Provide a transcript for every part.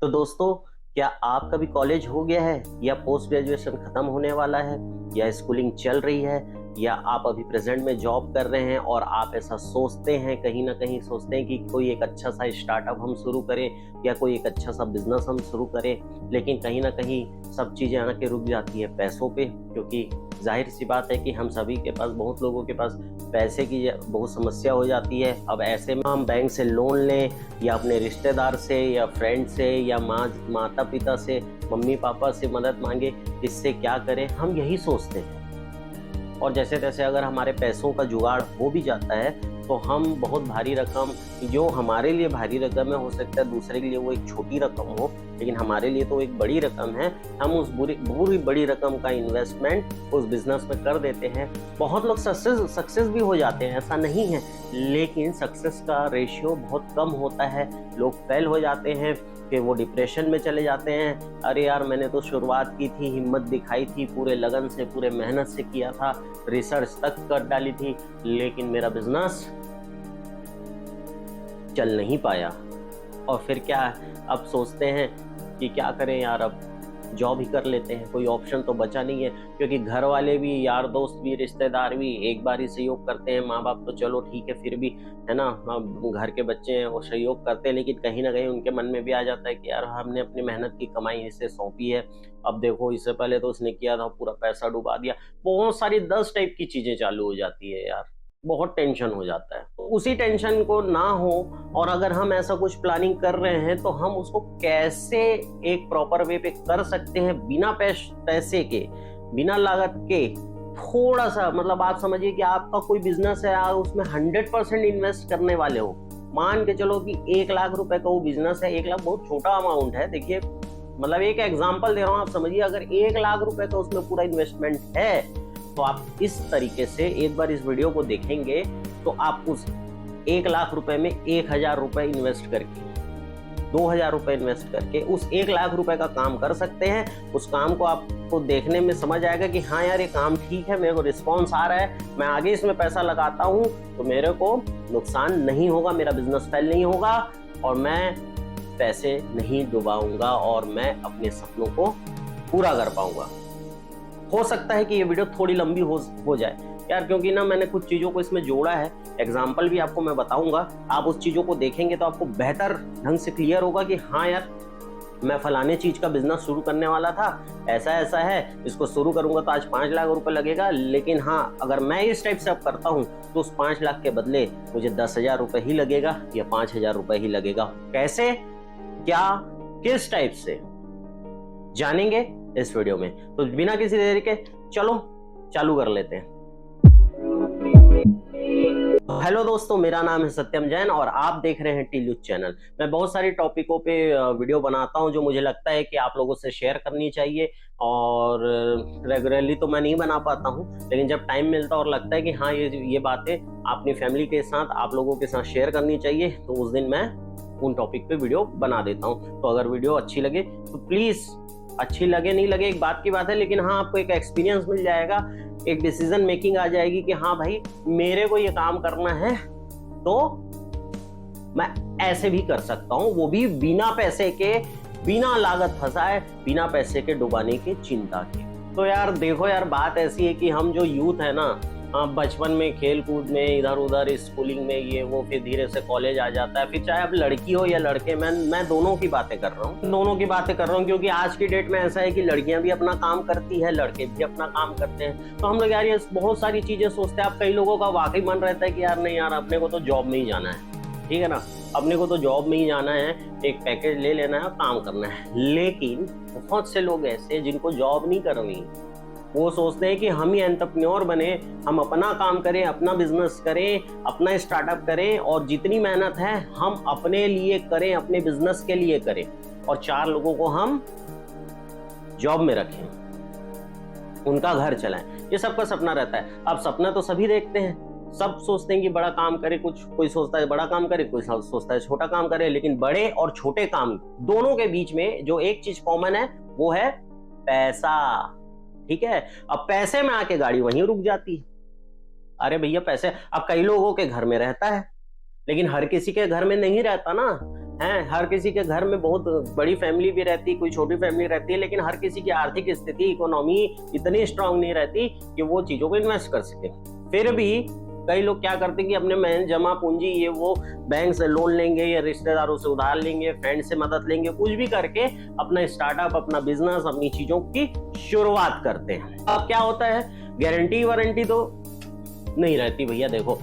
तो दोस्तों, क्या आपका भी कॉलेज हो गया है या पोस्ट ग्रेजुएशन खत्म होने वाला है या स्कूलिंग चल रही है या आप अभी प्रेजेंट में जॉब कर रहे हैं और आप ऐसा सोचते हैं, कहीं ना कहीं सोचते हैं कि कोई एक अच्छा सा स्टार्टअप हम शुरू करें या कोई एक अच्छा सा बिजनेस हम शुरू करें, लेकिन कहीं ना कहीं सब चीज़ें आके रुक जाती है पैसों पे। क्योंकि जाहिर सी बात है कि हम सभी के पास, बहुत लोगों के पास पैसे की बहुत समस्या हो जाती है। अब ऐसे में हम बैंक से लोन लें या अपने रिश्तेदार से या फ्रेंड से या माता पिता से, मम्मी पापा से मदद मांगे, इससे क्या करें, हम यही सोचते हैं। और जैसे तैसे अगर हमारे पैसों का जुगाड़ हो भी जाता है तो हम बहुत भारी रकम, जो हमारे लिए भारी रकम है, हो सकता है दूसरे के लिए वो एक छोटी रकम हो, लेकिन हमारे लिए तो एक बड़ी रकम है। हम उस पूरी बड़ी रकम का इन्वेस्टमेंट उस बिजनेस में कर देते हैं। बहुत लोग सक्सेस भी हो जाते हैं, ऐसा नहीं है, लेकिन सक्सेस का रेशियो बहुत कम होता है। लोग फेल हो जाते हैं कि वो डिप्रेशन में चले जाते हैं। अरे यार, मैंने तो शुरुआत की थी, हिम्मत दिखाई थी, पूरे लगन से, पूरे मेहनत से किया था, रिसर्च तक कर डाली थी, लेकिन मेरा बिजनेस चल नहीं पाया। और फिर क्या, अब सोचते हैं कि क्या करें यार, अब जॉब ही कर लेते हैं, कोई ऑप्शन तो बचा नहीं है। क्योंकि घर वाले भी, यार दोस्त भी, रिश्तेदार भी एक बार ही सहयोग करते हैं। माँ बाप तो चलो ठीक है, फिर भी है ना, घर के बच्चे हैं वो सहयोग करते हैं, लेकिन कहीं ना कहीं उनके मन में भी आ जाता है कि यार हमने अपनी मेहनत की कमाई इसे सौंपी है, अब देखो इससे पहले तो उसने किया था, पूरा पैसा डुबा दिया। बहुत सारी 10 टाइप की चीजें चालू हो जाती है यार, बहुत टेंशन हो जाता है। तो उसी टेंशन को ना हो, और अगर हम ऐसा कुछ प्लानिंग कर रहे हैं तो हम उसको कैसे एक प्रॉपर वे पे कर सकते हैं, बिना पैसे के, बिना लागत के। थोड़ा सा मतलब आप समझिए कि आपका कोई बिजनेस है, आप उसमें 100% इन्वेस्ट करने वाले हो। मान के चलो कि 1 लाख रुपए का वो बिजनेस है। 1 लाख बहुत छोटा अमाउंट है, देखिए मतलब एक एग्जाम्पल दे रहा हूँ, आप समझिए। अगर 1 लाख रुपए का उसमें पूरा इन्वेस्टमेंट है तो आप इस तरीके से एक बार इस वीडियो को देखेंगे तो आप उस 1 लाख रुपए में 1000 रुपए इन्वेस्ट करके, 2000 रुपए इन्वेस्ट करके उस 1 लाख रुपए का काम कर सकते हैं। उस काम को आपको देखने में समझ आएगा कि हाँ यार, ये काम ठीक है, मेरे को रिस्पॉन्स आ रहा है, मैं आगे इसमें पैसा लगाता हूँ तो मेरे को नुकसान नहीं होगा, मेरा बिजनेस फेल नहीं होगा और मैं पैसे नहीं डुबाऊंगा और मैं अपने सपनों को पूरा कर पाऊंगा। हो सकता है कि ये वीडियो थोड़ी लंबी हो जाए यार, क्योंकि ना मैंने कुछ चीज़ों को इसमें जोड़ा है, एग्जाम्पल भी आपको मैं बताऊंगा। आप उस चीज़ों को देखेंगे तो आपको बेहतर ढंग से क्लियर होगा कि हाँ यार, मैं फलाने चीज़ का बिजनेस शुरू करने वाला था, ऐसा ऐसा है, इसको शुरू करूंगा तो आज 5 लाख रुपए लगेगा, लेकिन हाँ अगर मैं इस टाइप से अब करता हूँ तो उस 5 लाख के बदले मुझे 10,000 रुपए ही लगेगा या 5,000 रुपए ही लगेगा। कैसे, क्या, किस टाइप से, जानेंगे इस वीडियो में। तो बिना किसी देरी के चलो चालू कर लेते हैं। हेलो दोस्तों, मेरा नाम है सत्यम जैन और आप देख रहे हैं टीलू चैनल। मैं बहुत सारी टॉपिकों पे वीडियो बनाता हूं जो मुझे लगता है कि आप लोगों से शेयर करनी चाहिए, और रेगुलरली तो मैं नहीं बना पाता हूं, लेकिन जब टाइम मिलता और लगता है कि हाँ ये बातें अपनी फैमिली के साथ, आप लोगों के साथ शेयर करनी चाहिए, तो उस दिन मैं उन टॉपिक पे वीडियो बना देता हूँ। तो अगर वीडियो अच्छी लगे तो प्लीज, अच्छी लगे नहीं लगे एक बात की बात है, लेकिन हाँ आपको एक एक्सपीरियंस मिल जाएगा, एक डिसीजन मेकिंग आ जाएगी कि हाँ भाई मेरे को ये काम करना है तो मैं ऐसे भी कर सकता हूँ, वो भी बिना पैसे के, बिना लागत फंसाए, बिना पैसे के डुबाने की चिंता के। तो यार देखो यार, बात ऐसी है कि हम जो यूथ है ना, बचपन में खेल कूद में इधर उधर, स्कूलिंग में ये वो, फिर धीरे से कॉलेज आ जाता है, फिर चाहे अब लड़की हो या लड़के, मैं दोनों की बातें कर रहा हूँ, दोनों की बातें कर रहा हूँ, क्योंकि आज की डेट में ऐसा है कि लड़कियां भी अपना काम करती है, लड़के भी अपना काम करते हैं। तो हम लोग यार ये बहुत सारी चीजें सोचते हैं। अब कई लोगों का वाकई मन रहता है कि यार नहीं यार, अपने को तो जॉब में ही जाना है, ठीक है ना, अपने को तो जॉब में ही जाना है, एक पैकेज ले लेना है और काम करना है। लेकिन बहुत से लोग ऐसे जिनको जॉब नहीं करनी, वो सोचते हैं कि हम ही एंटरप्रेन्योर बने, हम अपना काम करें, अपना बिजनेस करें, अपना स्टार्टअप करें, और जितनी मेहनत है हम अपने लिए करें, अपने बिजनेस के लिए करें, और 4 लोगों को हम जॉब में रखें, उनका घर चलाएं। ये सबका सपना रहता है। अब सपना तो सभी देखते हैं, सब सोचते हैं कि बड़ा काम करे, कोई सोचता है बड़ा काम करे, कोई सोचता है छोटा काम करे, लेकिन बड़े और छोटे काम दोनों के बीच में जो एक चीज कॉमन है वो है पैसा, ठीक है। अब पैसे में आके गाड़ी वहीं रुक जाती है। अरे भैया पैसे, अब कई लोगों के घर में रहता है, लेकिन हर किसी के घर में नहीं रहता ना। हैं, हर किसी के घर में बहुत बड़ी फैमिली भी रहती है, कोई छोटी फैमिली रहती है, लेकिन हर किसी की आर्थिक स्थिति, इकोनॉमी इतनी स्ट्रांग नहीं रहती कि वो चीजों को इन्वेस्ट कर सके। फिर भी कई लोग क्या करते हैं कि अपने मेहनत जमा पूंजी ये वो बैंक से लोन लेंगे या रिश्तेदारों से उधार लेंगे, फ्रेंड से मदद लेंगे, कुछ भी करके अपना स्टार्टअप, अपना बिजनेस, अपनी चीजों की शुरुआत करते हैं। अब क्या होता है, गारंटी वारंटी तो नहीं रहती भैया। देखो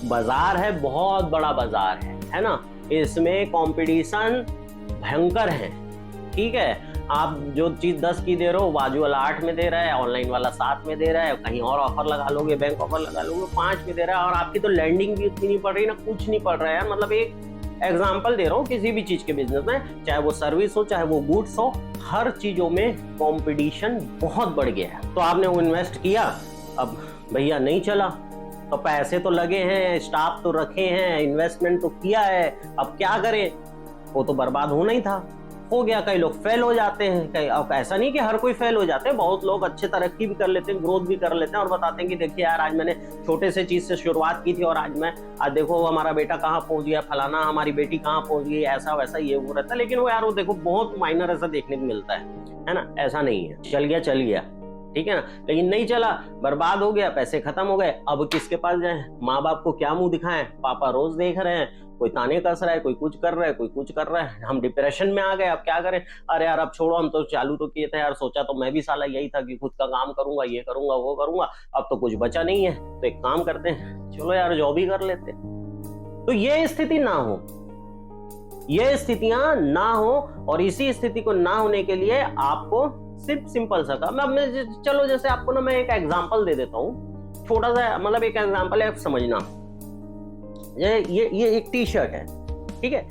बाजार है, बहुत बड़ा बाजार है ना, इसमें कंपटीशन भयंकर है। ठीक है, आप जो चीज 10 की दे रहे हो, बाजू वाला 8 में दे रहा है, ऑनलाइन वाला 7 में दे रहा है, कहीं और ऑफर लगा लोगे, बैंक ऑफर लगा लोगे 5 में दे रहा है, और आपकी तो लैंडिंग भी उतनी नहीं पड़ रही ना, कुछ नहीं पड़ रहा है। मतलब एक एग्जाम्पल दे रहा हूँ, किसी भी चीज के बिजनेस में, चाहे वो सर्विस हो, चाहे वो गुड्स हो, हर चीजों में कंपटीशन बहुत बढ़ गया है। तो आपने वो इन्वेस्ट किया, अब भैया नहीं चला, तो पैसे तो लगे हैं, स्टाफ तो रखे हैं, इन्वेस्टमेंट तो किया है, अब क्या करें, वो तो बर्बाद होना ही था, हो गया। कई लोग फेल हो जाते हैं, अब ऐसा नहीं कि हर कोई फेल हो जाते हैं, बहुत लोग अच्छे तरक्की भी कर लेते हैं, ग्रोथ भी कर लेते हैं और बताते हैं कि देखिए यार, आज मैंने छोटे से चीज से शुरुआत की थी और आज देखो हमारा बेटा कहाँ पहुंच गया, फलाना हमारी बेटी कहाँ पहुंच गई, ऐसा वैसा ये वो रहता है। लेकिन वो यार वो देखो बहुत माइनर ऐसा देखने को मिलता है ना, ऐसा नहीं है, चल गया, ठीक है ना, लेकिन नहीं चला, बर्बाद हो गया, पैसे खत्म हो गए। अब किसके पास जाएं, माँ बाप को क्या मुंह दिखाएं, पापा रोज देख रहे हैं, कोई ताने कस रहा है, कोई कुछ कर रहा है, कोई कुछ कर रहा है, हम डिप्रेशन में आ गए, अब क्या करें। अरे यार अब छोड़ो, हम तो चालू तो किए थे यार, सोचा तो मैं भी साला यही था कि खुद का काम करूंगा, ये करूंगा, वो करूंगा, अब तो कुछ बचा नहीं है, तो एक काम करते हैं, चलो यार जॉब ही कर लेते। तो ये स्थिति ना हो, ये स्थितियां ना हो, और इसी स्थिति को ना होने के लिए आपको सिर्फ सिंपल सा काम, मैं चलो जैसे आपको ना मैं एक एग्जांपल दे देता हूँ, छोटा सा, मतलब एक एग्जांपल है, समझना। ये एक टी शर्ट है, ठीक है,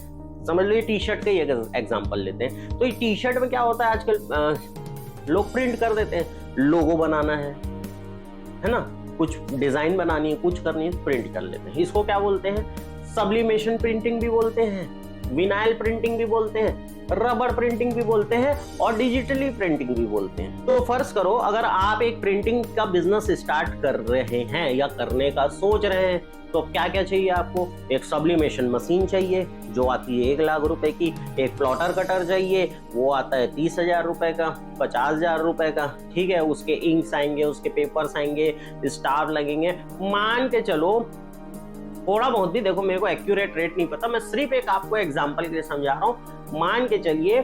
समझ लो ये टी शर्ट का एक एग्जांपल लेते हैं। तो ये टी शर्ट में क्या होता है, आजकल लोग प्रिंट कर देते हैं, लोगो बनाना है ना, कुछ डिजाइन बनानी है, कुछ करनी है, प्रिंट कर लेते हैं। इसको क्या बोलते हैं, सब्लिमेशन प्रिंटिंग भी बोलते हैं, विनाइल प्रिंटिंग भी बोलते हैं, रबर प्रिंटिंग भी बोलते हैं, और डिजिटली प्रिंटिंग भी बोलते हैं। तो फर्ज करो अगर आप एक प्रिंटिंग का बिजनेस स्टार्ट कर रहे हैं या करने का सोच रहे हैं, तो क्या क्या चाहिए आपको, एक सब्लिमेशन मशीन चाहिए जो आती है 1 लाख रुपए की, एक प्लॉटर कटर चाहिए वो आता है 30,000 रुपए का, 50,000 रुपए का, ठीक है, उसके इंक्स आएंगे, उसके पेपर्स आएंगे, स्टार लगेंगे, मान के चलो थोड़ा बहुत भी, देखो मेरे को एक्यूरेट रेट नहीं पता, मैं सिर्फ एक आपको एग्जांपल के लिए समझा रहा हूँ, मान के चलिए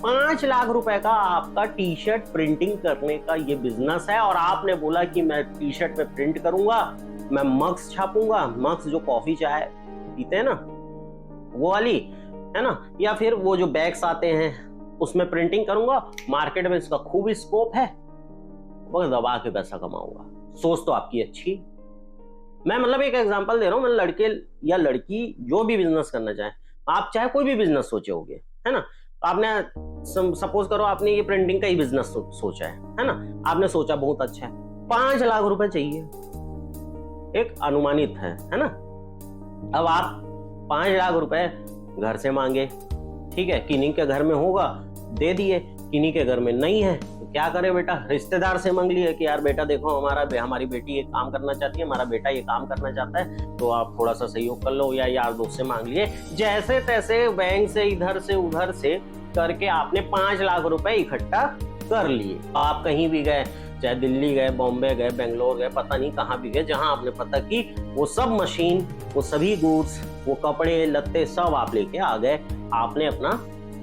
5 लाख रुपए का आपका टी शर्ट प्रिंटिंग करने का ये बिजनेस है, और आपने बोला कि मैं टी शर्ट पे प्रिंट करूंगा, मैं मग्स छापूंगा, मग्स जो कॉफी चाय पीते हैं ना वो वाली, है ना, या फिर वो जो बैग्स आते हैं उसमें प्रिंटिंग करूंगा, मार्केट में इसका खूब स्कोप है, बस दबा के पैसा कमाऊंगा। सोच तो आपकी अच्छी, मैं मतलब एक एग्जांपल दे रहा हूँ, मैं लड़के या लड़की जो भी बिजनेस करना चाहे, आप चाहे कोई भी बिजनेस सोचे होगे, है ना, तो आपने सपोज करो आपने ये प्रिंटिंग का ही बिजनेस सोचा है ना, आपने सोचा बहुत अच्छा है, 5 लाख रुपए चाहिए, एक अनुमानित है ना। अब आप 5 लाख रुपए घर से मांगे, ठीक है, किन्हीं के घर में होगा दे दिए, किन्हीं के घर में नहीं है तो क्या करे बेटा, रिश्तेदार से मांग लिए कि यार बेटा देखो हमारी बेटी ये काम करना चाहती है, हमारा बेटा ये काम करना चाहता है, तो आप थोड़ा सा सहयोग कर लो, या यार दोस्त से मांग लिए, जैसे तैसे बैंक से इधर से उधर से करके आपने 5 लाख रुपए इकट्ठा कर लिए। आप कहीं भी गए, चाहे दिल्ली गए, बॉम्बे गए, बेंगलोर गए, पता नहीं कहाँ भी गए, जहां आपने पता की वो सब मशीन, वो सभी गुड्स, वो कपड़े लत्ते सब आप लेके आ गए, आपने अपना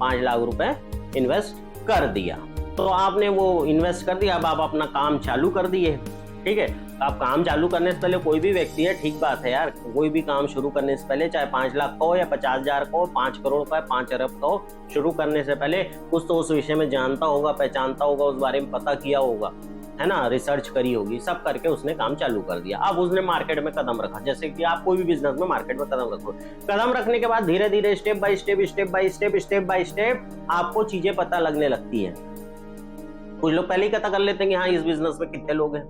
5 लाख रुपए इन्वेस्ट कर दिया। तो आपने वो इन्वेस्ट कर दिया, अब आप अपना काम चालू कर दिए, ठीक है। आप काम चालू करने से पहले, कोई भी व्यक्ति है, ठीक बात है यार, कोई भी काम शुरू करने से पहले, चाहे 5 लाख का हो या 50,000 का हो, 5 करोड़ का, 5 अरब का हो, शुरू करने से पहले कुछ तो उस विषय में जानता होगा, पहचानता होगा, उस बारे में पता किया होगा, है ना, रिसर्च करी होगी, सब करके उसने काम चालू कर दिया। अब उसने मार्केट में कदम रखा, जैसे कि आप कोई भी बिजनेस में मार्केट में कदम रखो, कदम रखने के बाद धीरे धीरे स्टेप बाय स्टेप आपको चीजें पता लगने लगती है। कुछ लोग पहले ही पता कर लेते हैं कि हाँ इस बिजनेस में कितने लोग हैं,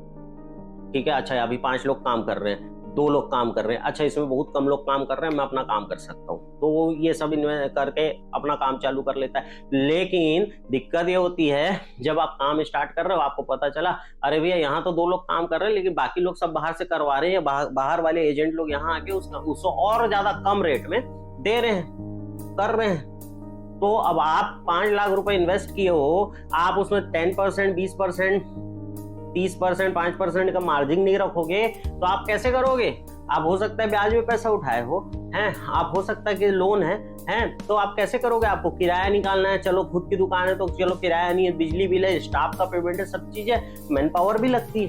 ठीक है, अच्छा अभी 5 लोग काम कर रहे हैं, 2 लोग काम कर रहे हैं, अच्छा इसमें बहुत कम लोग काम कर रहे हैं, मैं अपना काम कर सकता हूँ, तो वो ये सब करके अपना काम चालू कर लेता है। लेकिन दिक्कत ये होती है जब आप काम स्टार्ट कर रहे हो, आपको पता चला अरे भैया यहाँ तो 2 लोग काम कर रहे हैं, लेकिन बाकी लोग सब बाहर से करवा रहे हैं, बाहर वाले एजेंट लोग यहाँ आके उसको और ज्यादा कम रेट में दे रहे हैं, कर रहे हैं। तो अब आप 5 लाख रुपए इन्वेस्ट किए हो, आप उसमें 10%, 20%, 30%, 5% का मार्जिन नहीं रखोगे तो आप कैसे करोगे? आप हो सकता है ब्याज में पैसा उठाए हो, हैं, आप हो सकता है कि लोन है, तो आप कैसे करोगे? आपको किराया निकालना है, चलो खुद की दुकान है तो चलो किराया नहीं है, बिजली बिल है, स्टाफ का पेमेंट है, सब चीज है, मैन पावर भी लगती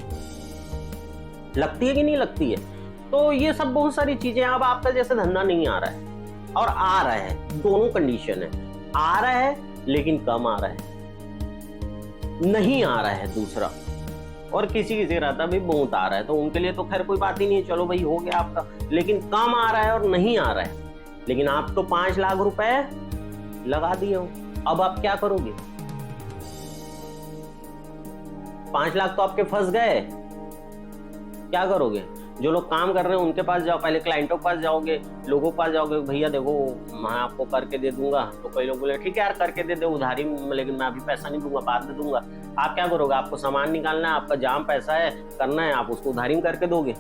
है कि नहीं लगती है? तो ये सब बहुत सारी चीजें। अब आपका जैसे धंधा नहीं आ रहा है और आ रहा है, दोनों कंडीशन है, आ रहा है लेकिन कम आ रहा है, नहीं आ रहा है दूसरा, और किसी किसी रहता भी बहुत आ रहा है, तो उनके लिए तो खैर कोई बात ही नहीं है, चलो भाई हो गया आपका। लेकिन कम आ रहा है और नहीं आ रहा है, लेकिन आप तो 5 लाख रुपए लगा दिए हो, अब आप क्या करोगे? 5 लाख तो आपके फंस गए, क्या करोगे? जो लोग काम कर रहे हैं उनके पास जाओ, पहले क्लाइंटों के पास जाओगे, लोगों के पास जाओगे, भैया देखो मैं आपको करके दे दूंगा, तो कई लोग बोले ठीक है यार करके दे दे उधारी, लेकिन मैं अभी पैसा नहीं दूंगा, बाद में दूंगा। आप क्या करोगे? आपको सामान निकालना है, आपका जाम पैसा है, करना है, आप उसको उधारी में करके दोगे।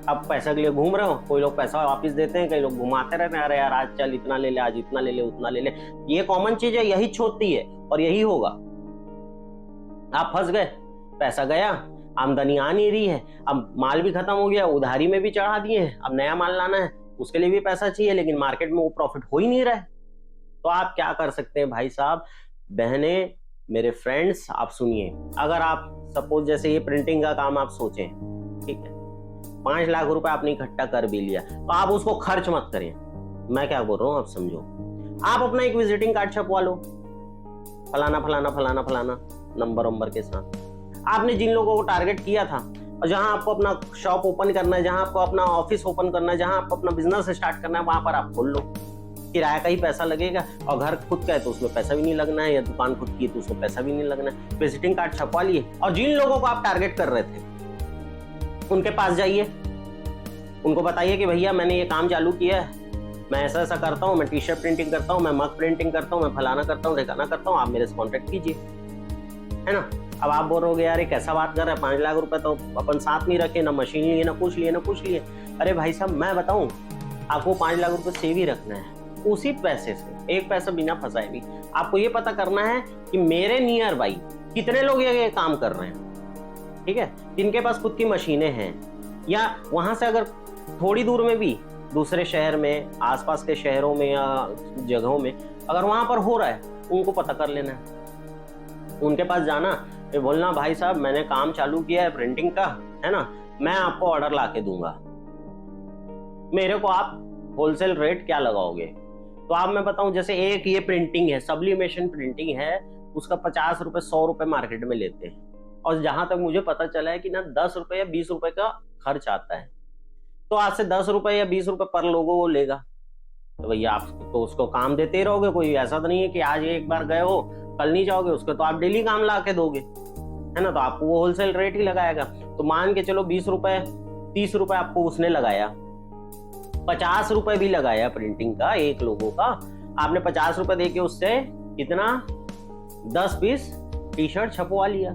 आप पैसा के लिए घूम रहे हो, कोई लोग पैसा वापस देते हैं, कई लोग घुमाते रहते हैं, अरे यार आज चल इतना ले ले, आज इतना ले ले, उतना ले ले। ये कॉमन चीज है, यही छोड़ती है और यही होगा। आप फंस गए, पैसा गया, आमदनी आ नहीं रही है, अब माल भी खत्म हो गया, उधारी में भी चढ़ा दिए हैं, अब नया माल लाना है, उसके लिए भी पैसा चाहिए, लेकिन मार्केट में वो प्रॉफिट हो ही नहीं रहा है। तो आप क्या कर सकते हैं भाई साहब, बहने, मेरे फ्रेंड्स, आप सुनिए। अगर आप सपोज जैसे ये प्रिंटिंग का काम आप सोचें, ठीक है, 5 लाख रुपए आपने इकट्ठा कर भी लिया, तो आप उसको खर्च मत करें। मैं क्या बोल रहा हूं आप समझो। आप अपना एक विजिटिंग कार्ड छपवा लो, फलाना फलाना फलाना फलाना नंबर के साथ। आपने जिन लोगों को टारगेट किया था और जहां आपको अपना शॉप ओपन करना है, जहां आपको अपना ऑफिस ओपन करना है, जहां आपको अपना बिजनेस स्टार्ट करना है, वहां पर आप खोल लो। किराया का ही पैसा लगेगा, और घर खुद का है तो उसमें पैसा भी नहीं लगना है, या दुकान खुद की है तो उसमें पैसा भी नहीं लगना है। विजिटिंग कार्ड छपवा लिए, और जिन लोगों को आप टारगेट कर रहे थे उनके पास जाइए, उनको बताइए कि भैया मैंने ये काम चालू किया है, मैं ऐसा ऐसा करता हूँ, मैं टी शर्ट प्रिंटिंग करता हूँ, मैं मग प्रिंटिंग करता हूँ, मैं फलाना करता हूँ, ठिकाना करता हूँ, आप मेरे से कॉन्टेक्ट कीजिए, है ना। अब आप बोल रहे यार ये कैसा बात कर रहे हैं, 5 लाख रुपए तो अपन साथ नहीं रखे, ना मशीन लिए, ना कुछ लिए। अरे भाई साहब मैं बताऊं, आपको 5 लाख रुपए सेव ही रखना है, उसी पैसे से, एक पैसा बिना फंसाए भी। आपको ये पता करना है कि मेरे नियर बाई कितने लोग ये काम कर रहे हैं, ठीक है, जिनके पास खुद की मशीनें हैं, या वहां से अगर थोड़ी दूर में भी दूसरे शहर में, आसपास के शहरों में या जगहों में अगर वहां पर हो रहा है, उनको पता कर लेना है, उनके पास जाना, ये बोलना भाई साहब मैंने काम चालू किया है प्रिंटिंग का, है ना, मैं आपको ऑर्डर ला के दूंगा, मेरे को आप होलसेल रेट क्या लगाओगे? तो आप मैं बताऊं, जैसे एक ये प्रिंटिंग है, सब्लिमेशन प्रिंटिंग है, उसका 50 रुपए 100 रुपए मार्केट में लेते हैं, और जहां तक मुझे पता चला है कि ना 10 रुपए या 20 रुपए का खर्च आता है। तो आज से 10 रुपए या 20 रुपए पर लोगों को लेगा, तो भैया आप तो उसको काम देते ही रहोगे, कोई ऐसा तो नहीं है कि आज एक बार गए हो कल नहीं जाओगे, उसको तो आप डेली काम ला के दोगे, है ना, तो आपको वो होलसेल रेट ही लगाएगा। तो मान के चलो 20 रुपए 30 रुपए आपको उसने लगाया, 50 रुपए भी लगाया प्रिंटिंग का, एक लोगों का आपने 50 रुपए देके उससे कितना 10 पीस टी शर्ट छपवा लिया,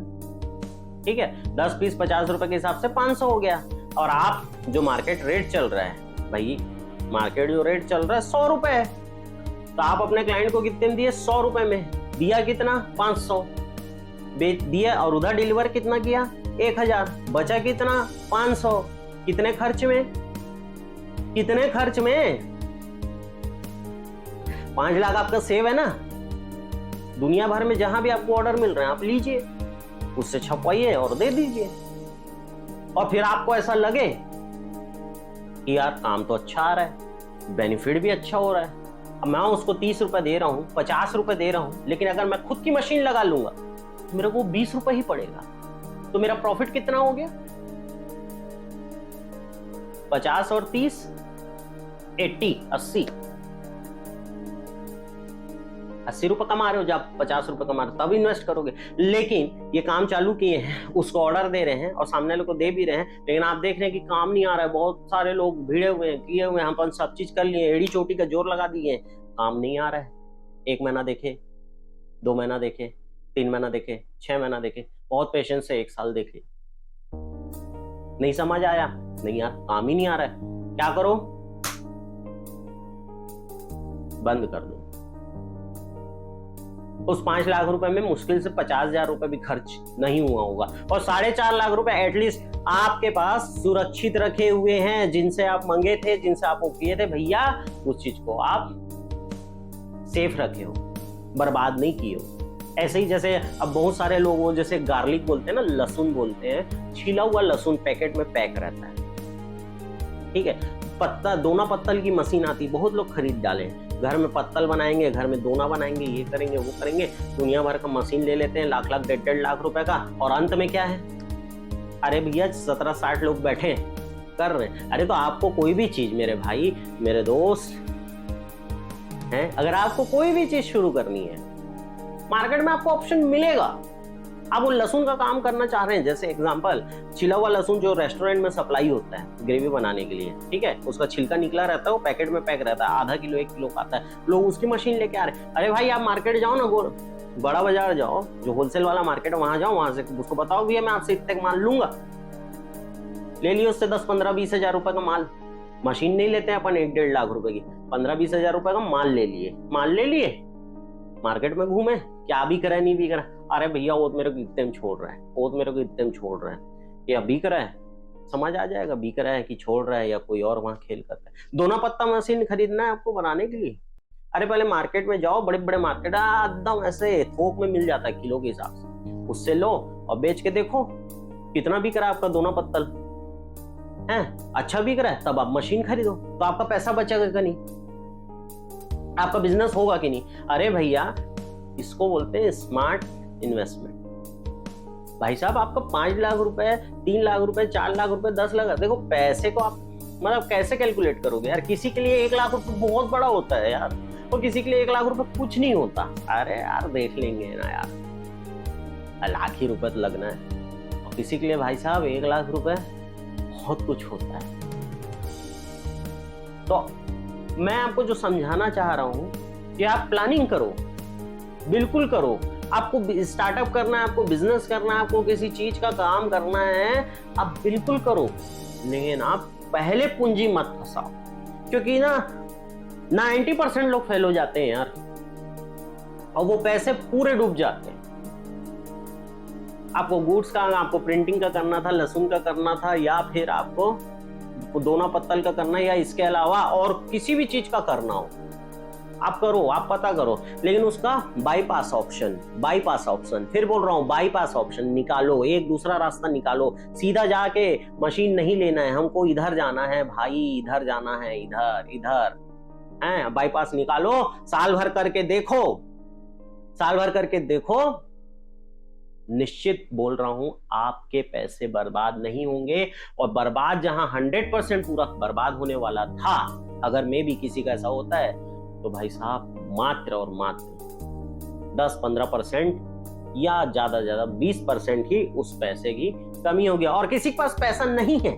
ठीक है, 10 पीस 50 रुपए के हिसाब से 500 हो गया। और आप जो मार्केट रेट चल रहा है, भाई मार्केट जो रेट चल रहा है 100 रुपए है, तो आप अपने क्लाइंट को कितने दिए? 100 रुपए में दिया, कितना 500 बेच दिया, और उधर डिलीवर कितना किया? 1000, बचा कितना? 500। कितने खर्च में? 5 लाख आपका सेव है ना। दुनिया भर में जहां भी आपको ऑर्डर मिल रहे हैं आप लीजिए, उससे छपवाइए और दे दीजिए, और फिर आपको ऐसा लगे कि यार काम तो अच्छा आ रहा है, बेनिफिट भी अच्छा हो रहा है, अब मैं उसको 30 रुपए दे रहा हूँ, 50 रुपए दे रहा हूँ, लेकिन अगर मैं खुद की मशीन लगा लूंगा तो मेरे को 20 रुपए ही पड़ेगा, तो मेरा प्रॉफिट कितना हो गया? 50 और 30 80 रुपए कमा रहे हो, जब 50 रुपए कमा रहे हो तब इन्वेस्ट करोगे। लेकिन ये काम चालू किए हैं, उसको ऑर्डर दे रहे हैं और सामने वाले को दे भी रहे हैं, लेकिन आप देख रहे हैं कि काम नहीं आ रहा है, बहुत सारे लोग भिड़े हुए हैं, किए हुए हैं, हम सब चीज कर लिए, एड़ी चोटी का जोर लगा दिए, काम नहीं आ रहा है। 1 महीना देखे, 2 महीना देखे, 3 महीना देखे, 6 महीना देखे, बहुत पेशेंस से 1 साल देखे, नहीं समझ आया, नहीं यार काम ही नहीं आ रहा है, क्या करो? बंद कर दो। उस 5 लाख रुपए में मुश्किल से 50,000 रुपए भी खर्च नहीं हुआ होगा, और 4.5 लाख रुपए एटलीस्ट आपके पास सुरक्षित रखे हुए हैं, जिनसे आप मंगे थे, जिनसे आप वो किए थे भैया, उस चीज को आप सेफ रखे हो, बर्बाद नहीं किए हो। ऐसे ही जैसे अब बहुत सारे लोग वो जैसे गार्लिक बोलते हैं ना, लहसुन बोलते हैं, छिला हुआ लहसुन पैकेट में पैक रहता है, ठीक है। पत्ता दोना पत्तल की मशीन आती, बहुत लोग खरीद डाले, घर में पत्तल बनाएंगे, घर में दोना बनाएंगे, ये करेंगे वो करेंगे, दुनिया भर का मशीन ले लेते हैं, लाख लाख 1.5 लाख रुपए का, और अंत में क्या है, अरे भैया 17-60 लोग बैठे कर रहे हैं। अरे तो आपको कोई भी चीज, मेरे भाई मेरे दोस्त हैं, अगर आपको कोई भी चीज शुरू करनी है, मार्केट में आपको ऑप्शन मिलेगा। आप वो लहसुन का काम करना चाह रहे हैं, जैसे एग्जांपल छिला हुआ लहसुन जो रेस्टोरेंट में सप्लाई होता है ग्रेवी बनाने के लिए, ठीक है, उसका छिलका निकला रहता है, वो पैकेट में पैक रहता है, आधा किलो 1 किलो का आता है, लोग उसकी मशीन लेके आ रहे हैं। अरे भाई आप मार्केट जाओ ना, बड़ा बाजार जाओ, जो होलसेल वाला मार्केट है वहां जाओ, वहां से उसको बताओ भैया मैं आपसे इतने माल लूंगा, ले लियो उससे 10, 15, 20 हजार रुपए का माल। मशीन नहीं लेते हैं अपन 1-1.5 लाख रुपए की, 15-20 हजार रुपए का माल ले लिए, मार्केट में घूमे, क्या बिक रहा है नहीं बिक रहा, अरे भैया वो तो मेरे को इतने में छोड़ रहा है, वो तो मेरे को इतने में छोड़ रहा है, ये बिक रहा है, समझ आ जाएगा बिक रहा है कि छोड़ रहा है, या कोई और वहां खेल करता है। दोना पत्ता मशीन खरीदना है आपको बनाने के लिए, अरे पहले मार्केट में जाओ, बड़े बड़े मार्केट एकदम ऐसे थोक में मिल जाता है किलो के हिसाब से, उससे लो और बेच के देखो कितना बिक रहा है आपका दोना पत्तल है, अच्छा बिक रहा है, तब आप मशीन खरीदो, तो आपका पैसा बचेगा कि नहीं, आपका बिजनेस होगा कि नहीं। अरे भैया इसको बोलते हैं स्मार्ट इन्वेस्टमेंट। भाई साहब आपका 5 लाख रुपए, 3 लाख रुपए, 4 लाख रुपए, 10 लाख, देखो पैसे को आप मतलब कैसे कैलकुलेट करोगे यार, किसी के लिए 1 लाख रुपए बहुत बड़ा होता है यार, और किसी के लिए 1 लाख रुपए कुछ नहीं होता। अरे यार देख लेंगे ना यार, लाख ही रुपए तो लगना है, और किसी के लिए भाई साहब 1 लाख रुपए बहुत कुछ होता है। तो मैं आपको जो समझाना चाह रहा हूं कि आप प्लानिंग करो, बिल्कुल करो, आपको स्टार्टअप करना है, आपको बिजनेस करना है, आपको किसी चीज का काम करना है, आप बिल्कुल करो, लेकिन आप पहले पूंजी मत फंसाओ, क्योंकि ना 90% लोग फेल हो जाते हैं यार, और वो पैसे पूरे डूब जाते हैं। आपको गुड्स का, आपको प्रिंटिंग का करना था, लहसुन का करना था, या फिर आपको दोना पत्तल का करना है, या इसके अलावा और किसी भी चीज का करना हो, आप करो, आप पता करो, लेकिन उसका बाईपास ऑप्शन, फिर बोल रहा हूं बाईपास ऑप्शन निकालो, एक दूसरा रास्ता निकालो। सीधा जाके मशीन नहीं लेना है हमको, इधर जाना है भाई, इधर जाना है, इधर है, बाईपास निकालो, साल भर करके देखो, निश्चित बोल रहा हूं आपके पैसे बर्बाद नहीं होंगे, और बर्बाद जहां 100% पूरा बर्बाद होने वाला था, अगर में भी किसी का ऐसा होता है, तो भाई साहब मात्र और मात्र 10-15% या ज्यादा 20% ही उस पैसे की कमी हो गया। और किसी के पास पैसा नहीं है,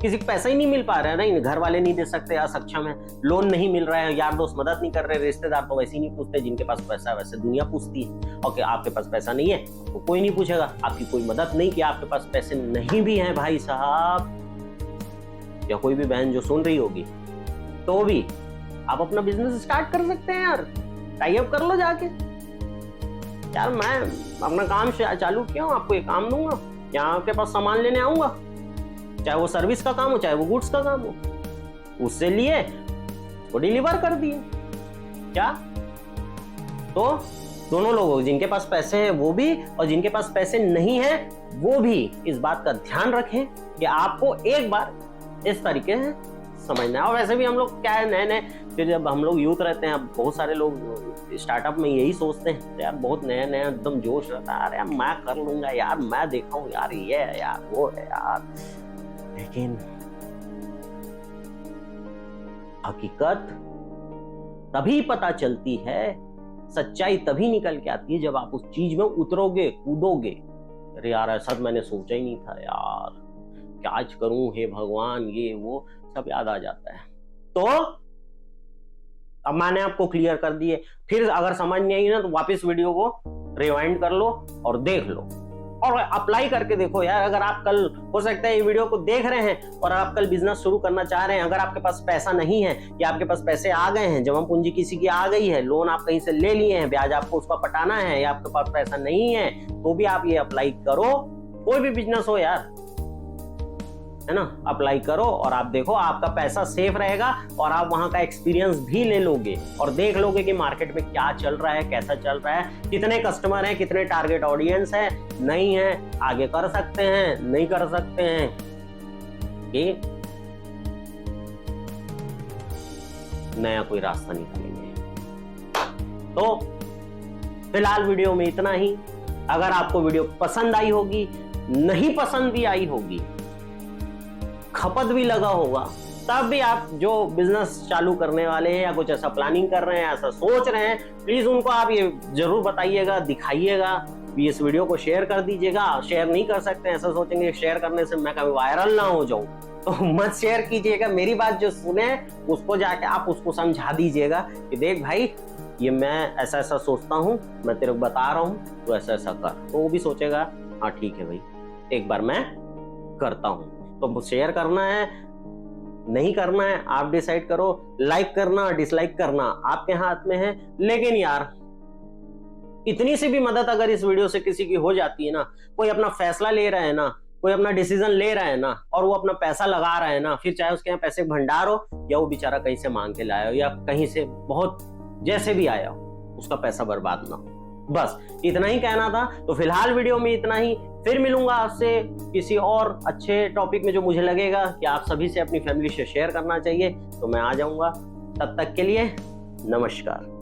किसी को पैसा ही नहीं मिल पा रहा है, नहीं घर वाले नहीं दे सकते, असक्षम है, लोन नहीं मिल रहा है, यार दोस्त मदद नहीं कर रहे, रिश्तेदार तो वैसे ही नहीं पूछते, जिनके पास पैसा है वैसे दुनिया पूछती है। ओके आपके पास पैसा नहीं है तो कोई नहीं पूछेगा, आपकी कोई मदद नहीं की, आपके पास पैसे नहीं भी हैं भाई साहब, या कोई भी बहन जो सुन रही होगी, तो भी आप अपना बिजनेस स्टार्ट कर सकते हैं यार, टाई अप कर लो जाके, यार मैं अपना काम चालू किया हूं, आपको ये काम दूंगा, यहाँ आपके पास सामान लेने आऊंगा, चाहे वो सर्विस का काम हो, चाहे वो गुड्स का काम हो, उससे लिए वो डिलीवर कर दिए, क्या? तो दोनों लोगों, जिनके पास पैसे हैं वो भी, और जिनके पास पैसे नहीं है वो भी, इस बात का ध्यान रखें कि आपको एक बार इस तरीके से समझना है। और वैसे भी हम लोग क्या है, नए फिर जब हम लोग यूथ रहते हैं, बहुत सारे लोग स्टार्टअप में यही सोचते हैं, यार बहुत नया एकदम जोश रहता है, अरे मैं कर लूंगा यार, मैं देखा हूं यार, ये है यार, वो है यार, लेकिन हकीकत तभी पता चलती है, सच्चाई तभी निकल के आती है जब आप उस चीज में उतरोगे, कूदोगे। अरे यार ऐसा मैंने सोचा ही नहीं था यार, क्या आज करूं, हे भगवान, ये वो सब याद आ जाता है। तो अब मैंने आपको क्लियर कर दिए, फिर अगर समझ नहीं आई ना तो वापस वीडियो को रिवाइंड कर लो और देख लो, और अप्लाई करके देखो यार। अगर आप कल, हो सकता है ये वीडियो को देख रहे हैं और आप कल बिजनेस शुरू करना चाह रहे हैं, अगर आपके पास पैसा नहीं है या आपके पास पैसे आ गए हैं, जमा पूंजी किसी की आ गई है, लोन आप कहीं से ले लिए हैं, ब्याज आपको उसका पटाना है, या आपके पास पैसा नहीं है, तो भी आप ये अप्लाई करो। कोई भी बिजनेस हो यार, है ना, अप्लाई करो और आप देखो आपका पैसा सेफ रहेगा और आप वहां का एक्सपीरियंस भी ले लोगे और देख लोगे कि मार्केट में क्या चल रहा है, कैसा चल रहा है, कितने कस्टमर हैं, कितने टारगेट ऑडियंस है, नहीं है, आगे कर सकते हैं, नहीं कर सकते हैं। ये नया कोई रास्ता निकालेंगे। तो फिलहाल वीडियो में इतना ही। अगर आपको वीडियो पसंद आई होगी, नहीं पसंद भी आई होगी, खपत भी लगा होगा, तब भी आप जो बिजनेस चालू करने वाले हैं या कुछ ऐसा प्लानिंग कर रहे हैं, ऐसा सोच रहे हैं, प्लीज उनको आप ये जरूर बताइएगा, दिखाइएगा, इस वीडियो को शेयर कर दीजिएगा। शेयर नहीं कर सकते, ऐसा सोचेंगे शेयर करने से मैं कभी वायरल ना हो जाऊं, तो मत शेयर कीजिएगा। मेरी बात जो सुने उसको जाके आप उसको समझा दीजिएगा कि देख भाई, ये मैं ऐसा ऐसा सोचता हूँ, मैं तेरे को बता रहा हूँ, तो ऐसा ऐसा कर। तो वो भी सोचेगा हाँ ठीक है भाई, एक बार मैं करता हूँ। तो शेयर करना है, नहीं करना है, आप डिसाइड करो। लाइक करना, डिसलाइक करना आपके हाथ में है। लेकिन यार, इतनी सी भी मदद अगर इस वीडियो से किसी की हो जाती है ना, कोई अपना फैसला ले रहा है ना, कोई अपना डिसीजन ले रहा है ना, और वो अपना पैसा लगा रहा है ना, फिर चाहे उसके यहाँ पैसे भंडार हो या वो बेचारा कहीं से मांग के लाया हो या कहीं से बहुत जैसे भी आया हो, उसका पैसा बर्बाद ना हो। बस इतना ही कहना था। तो फिलहाल वीडियो में इतना ही। फिर मिलूंगा आपसे किसी और अच्छे टॉपिक में जो मुझे लगेगा कि आप सभी से अपनी फैमिली से शेयर करना चाहिए, तो मैं आ जाऊंगा। तब तक के लिए नमस्कार।